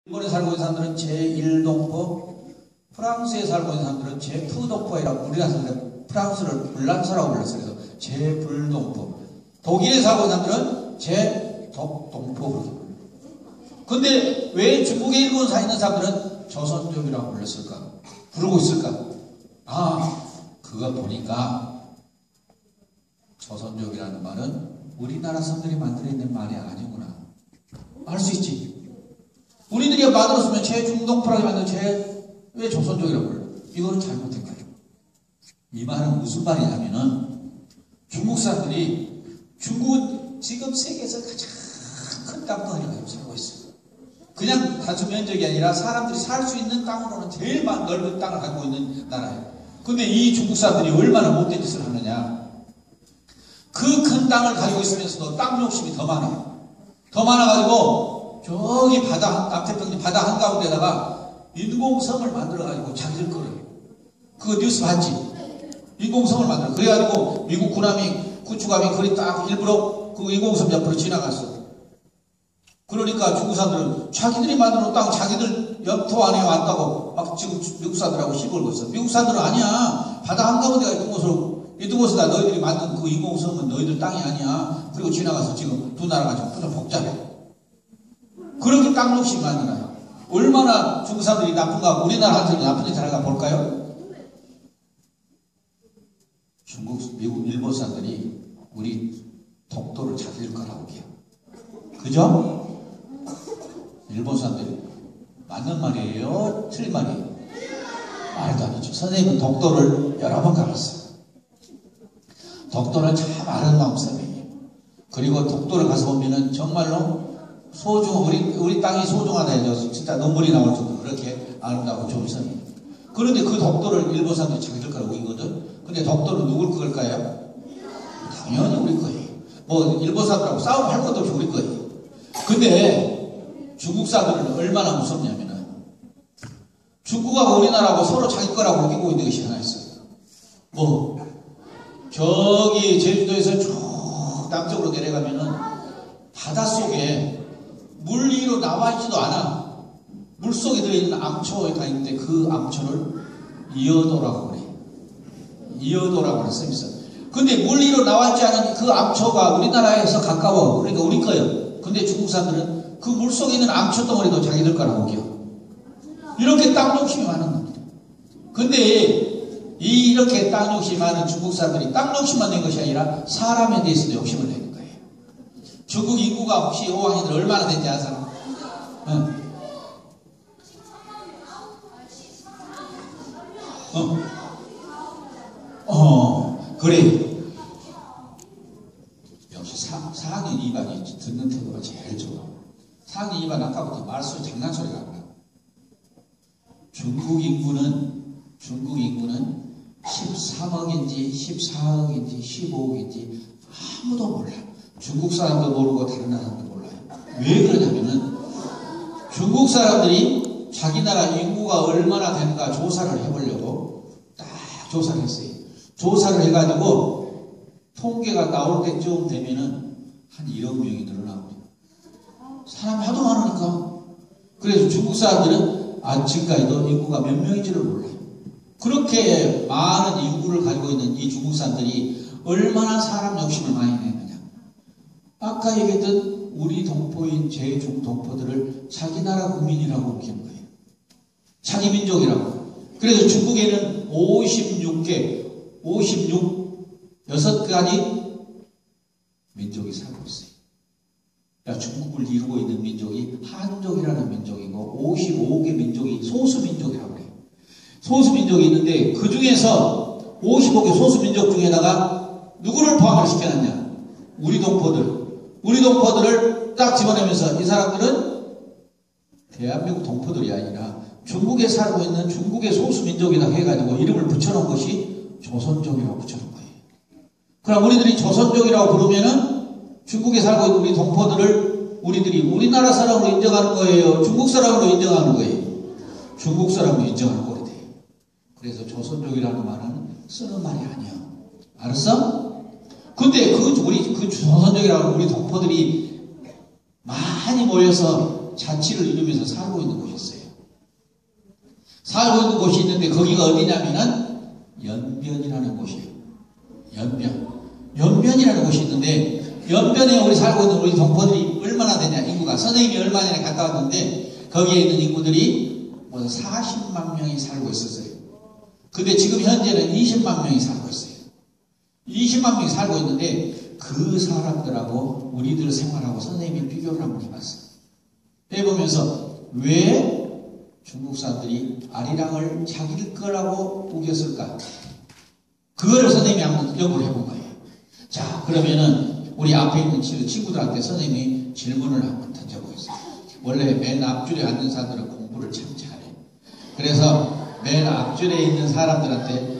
일본에 살고 있는 사람들은 제1동포, 프랑스에 살고 있는 사람들은 제2동포이라고, 우리나라 사람들은 프랑스를 불란서라고 불렀어요. 그래서 제 불동포. 독일에 살고 있는 사람들은 제 독동포. 근데 왜 중국에 일본 사 있는 사람들은 조선족이라고 불렀을까? 부르고 있을까? 그거 보니까 조선족이라는 말은 우리나라 사람들이 만들어낸 말이 아니구나. 알 수 있지. 우리들이 만들었으면 제중동포라고 만들어 왜 조선족이라고 불러? 이거는 잘못된 거예요. 이 말은 무슨 말이냐면은 중국 사람들이 중국은 지금 세계에서 가장 큰 땅덩어리가 살고 있어요. 그냥 단순 면적이 아니라 사람들이 살 수 있는 땅으로는 제일 넓은 땅을 갖고 있는 나라예요. 근데 이 중국 사람들이 얼마나 못된 짓을 하느냐. 그 큰 땅을 가지고 있으면서도 땅 욕심이 더 많아. 더 많아가지고 저기 남태평양 바다 한가운데다가 인공섬을 만들어가지고 자기들 거래요. 그거 뉴스 봤지? 인공섬을 만들어. 그래가지고 미국 군함이 구축함이 거리 딱 일부러 그 인공섬 옆으로 지나갔어. 그러니까 중국 사람들은 자기들이 만들어놓은 땅 자기들 영토 안에 왔다고 막 지금 미국 사람들하고 시골고 있어. 미국 사람들은 아니야. 바다 한가운데가 있던 곳에다 너희들이 만든 그 인공섬은 너희들 땅이 아니야. 그리고 지나가서 지금 두 나라가 좀 복잡해. 그렇게 땅 욕심이 많잖아요. 얼마나 중국 사람들이 나쁜가, 우리나라한테도 나쁜 짓 하는가 볼까요? 중국, 미국, 일본 사람들이 우리 독도를 자기들 거라고 해요. 그죠? 일본 사람들이 맞는 말이에요? 틀린 말이에요? 말도 아니죠. 선생님은 독도를 여러 번 가봤어요. 독도는 참 아름다운 섬이에요. 그리고 독도를 가서 보면은 정말로 우리 땅이 소중하다 해서 진짜 눈물이 나올 정도로 그렇게 아름다고 좋은 섬이에요. 그런데 그 독도를 일본 사람들이 자기들 거라고 이거든. 근데 독도는 누굴 걸까요? 당연히 우리 거예요. 뭐 일본 사람들하고 싸움 할 것도 없이 우리 거예요. 근데 중국 사람들은 얼마나 무섭냐면은 중국하고 우리나라하고 서로 자기 거라고 우기고 있는 것이 하나 있어요. 뭐 저기 제주도에서 쭉 남쪽으로 내려가면은 바닷속에 물 위로 나와 있지도 않아. 물 속에 들어있는 암초가 있는데 그 암초를 이어도라고 그래. 이어도라고 그래, 쌤이서. 근데 물 위로 나와 있지 않은 그 암초가 우리나라에서 가까워. 그러니까 우리 거예요. 근데 중국 사람들은 그 물 속에 있는 암초 덩어리도 자기들 거라고 껴. 이렇게 땅 욕심이 많은 겁니다. 근데 이렇게 땅 욕심이 많은 중국 사람들이 땅 욕심만 낸 것이 아니라 사람에 대해서도 욕심을 내는 거예요. 중국 인구가 혹시 호황이들 얼마나 된지 아는 사람? 그래. 역시 4학년 2반이 듣는 태도가 제일 좋아. 4학년 2반 아까부터 말소 장난소리가 안 나. 중국 인구는 13억인지 14억인지 15억인지 아무도 몰라. 중국 사람도 모르고 다른 나라도 몰라요. 왜 그러냐면은 중국 사람들이 자기 나라 인구가 얼마나 되는가 조사를 해보려고 딱 조사를 했어요. 조사를 해가지고 통계가 나올 때쯤 되면은 한 1억 명이 늘어나거든요. 사람이 하도 많으니까. 그래서 중국 사람들은 지금까지도 인구가 몇 명인지를 몰라요. 그렇게 많은 인구를 가지고 있는 이 중국 사람들이 얼마나 사람 욕심을 많이 내느냐. 아까 얘기했던 우리 동포인 제중동포들을 자기 나라 국민이라고 웃기는 거예요. 자기 민족이라고. 그래서 중국에는 6가지 민족이 살고 있어요. 그러니까 중국을 이루고 있는 민족이 한족이라는 민족이고 55개 민족이 소수민족이라고 해요. 소수민족이 있는데 그 중에서 55개 소수민족 중에다가 누구를 포함을 시켜놨냐? 우리 동포들을 딱 집어내면서 이 사람들은 대한민국 동포들이 아니라 중국에 살고 있는 중국의 소수민족이라고 해가지고 이름을 붙여놓은 것이 조선족이라고 붙여놓은 거예요. 그럼 우리들이 조선족이라고 부르면은 중국에 살고 있는 우리 동포들을 우리들이 우리나라 사람으로 인정하는 거예요? 중국 사람으로 인정하는 거예요? 중국 사람으로 인정하는 꼴이 돼요. 그래서 조선족이라는 말은 쓰는 말이 아니야. 알았어? 근데 그 조선족이라는 우리 동포들이 많이 모여서 자치를 이루면서 살고 있는 곳이었어요. 살고 있는 곳이 있는데 거기가 어디냐면은 연변이라는 곳이에요. 연변이라는 곳이 있는데 연변에 우리 살고 있는 우리 동포들이 얼마나 되냐, 인구가. 선생님이 얼마 전에 갔다 왔는데 거기에 있는 인구들이 40만 명이 살고 있었어요. 근데 지금 현재는 20만 명이 살고 있어요. 20만 명이 살고 있는데 그 사람들하고 우리들 생활하고 선생님이 비교를 한번 해봤어요. 해보면서 왜 중국 사람들이 아리랑을 자기 거라고 우겼을까? 그거를 선생님이 한번 연구를 해본 거예요. 자, 그러면은 우리 앞에 있는 친구들한테 선생님이 질문을 한번 던져보겠습니다. 원래 맨 앞줄에 앉는 사람들은 공부를 참 잘해. 그래서 맨 앞줄에 있는 사람들한테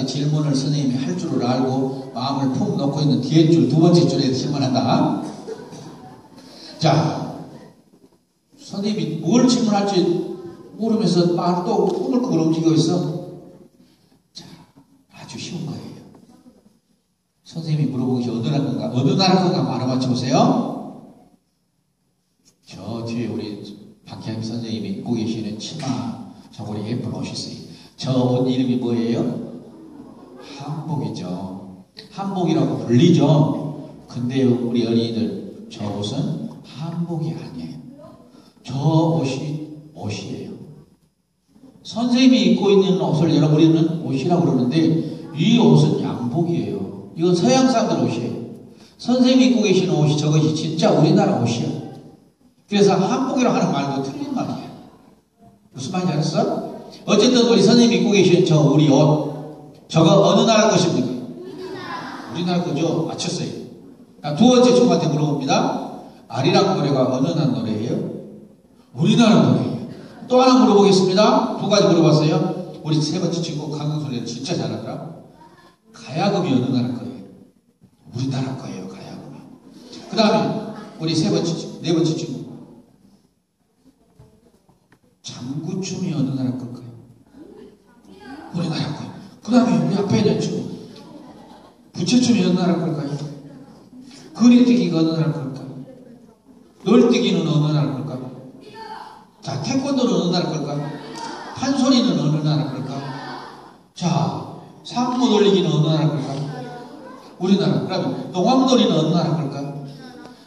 질문을 선생님이 할 줄을 알고 마음을 푹 넣고 있는 뒤에 줄, 두 번째 줄에 질문한다. 자, 선생님이 뭘 질문할지 모르면서 막 또 꾸물꾸물 움직이고 있어. 자, 아주 쉬운 거예요. 선생님이 물어보기 어느 나라 건가 말아 맞춰보세요. 저 뒤에 우리 박혜미 선생님이 입고 계시는 치마, 저고리 예쁜 옷이 있어요. 저 옷 이름이 뭐예요? 한복이죠. 한복이라고 불리죠. 근데 우리 어린이들, 저 옷은 한복이 아니에요. 저 옷이에요. 선생님이 입고 있는 옷을 우리는 옷이라고 그러는데 이 옷은 양복이에요. 이건 서양 사람들 옷이에요. 선생님이 입고 계시는 옷이 저것이 진짜 우리나라 옷이야. 그래서 한복이라고 하는 말도 틀린 말이에요. 무슨 말인지 알았어? 어쨌든 우리 선생님이 입고 계신 우리 옷, 저거 어느 나라 것입니까? 우리나라 거죠? 맞췄어요. 두 번째 친구한테 물어봅니다. 아리랑 노래가 어느 나라 노래예요? 우리나라 노래예요. 또 하나 물어보겠습니다. 두 가지 물어봤어요. 우리 세 번째 친구 강은솔이는 진짜 잘하더라. 가야금이 어느 나라 거예요? 우리나라 거예요, 가야금이. 그 다음에 우리 네 번째 친구. 장구춤이 어느 나라 걸까요? 우리나라 거예요. 그 다음에 우리 앞에 있는 친구. 부채춤이 어느 나라 걸까요? 거리뛰기가 어느 나라 걸까요? 널뛰기는 어느 나라 걸까요? 자, 태권도는 어느 나라 걸까요? 판소리는 어느 나라 걸까요? 자, 상모 돌리기는 어느 나라 걸까요? 우리나라. 그러면 농왕놀이는 어느 나라 걸까요?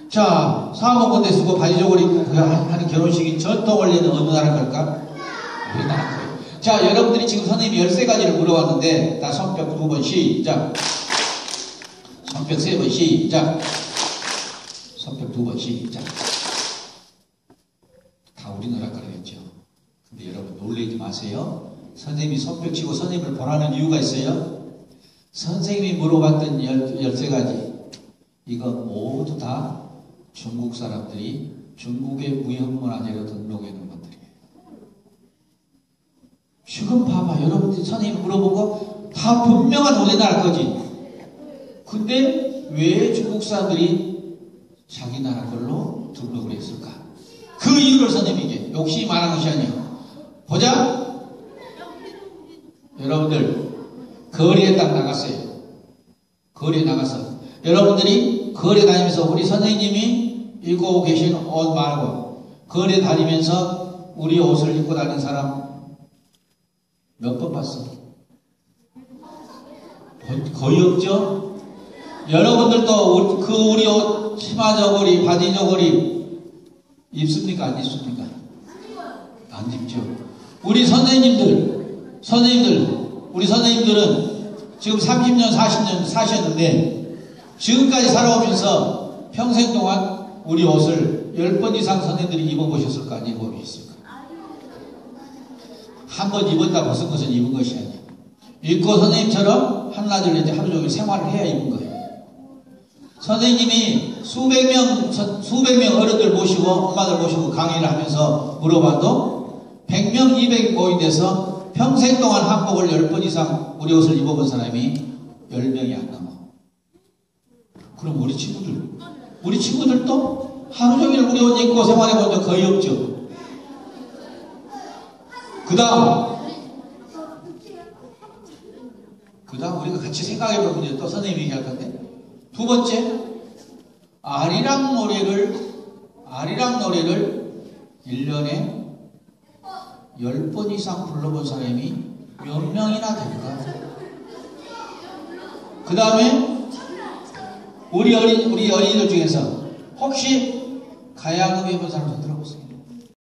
자, 사모건대 쓰고 바지저고리 입고 하는 결혼식이 전통 원리는 어느 나라 걸까? 우리나라 거예요. 자, 여러분들이 지금 선생님이 13가지를 물어봤는데 다 손뼉 2번 시작. 손뼉 3번 시작. 손뼉 2번 시작. 다 우리나라 거라겠죠. 근데 여러분 놀라지 마세요. 선생님이 손뼉 치고 선생님을 보라는 이유가 있어요. 선생님이 물어봤던 13가지 이거 모두 다 중국 사람들이 중국의 무형문화재로 등록해 놓은 것들이에요. 지금 봐봐. 여러분들이 선생님이 물어보고 다 분명한 우리나라 거지. 근데 왜 중국 사람들이 자기 나라 걸로 등록을 했을까? 그 이유를 선생님에게 욕심이 말한 것이 아니에요. 보자. 여러분들 거리에 딱 나갔어요. 거리에 나가서 여러분들이 거리에 다니면서 우리 선생님이 입고 계신 옷 말고 거리에 다니면서 우리 옷을 입고 다니는 사람 몇 번 봤어? 거의 없죠? 여러분들도 우리 옷 치마 저고리 바지 저고리 입습니까? 안 입습니까? 안 입죠. 우리 우리 선생님들은 지금 30년 40년 사셨는데 지금까지 살아오면서 평생 동안 우리 옷을 10번 이상 선생님들이 입어보셨을까? 안 입어보셨을까? 한 번 입었다 벗은 것은 입은 것이 아니에요. 입고 선생님처럼 한낮을 이제 하루 종일 생활을 해야 입은 거예요. 선생님이 수백 명 어른들 모시고 엄마들 모시고 강의를 하면서 물어봐도 100명, 200명 모인 데서 평생 동안 한복을 10번 이상 우리 옷을 입어본 사람이 10명이 안 남아. 그럼 우리 친구들도 하루 종일 우리 옷 입고 생활해본 적 거의 없죠. 그 다음 우리가 같이 생각해보면 또 선생님이 얘기할 건데 두 번째, 아리랑 노래를 1년에 10번 이상 불러본 사람이 몇 명이나 될까? 그 다음에 우리 어린이들 중에서 혹시 가야금 해본 사람 손 들어보세요.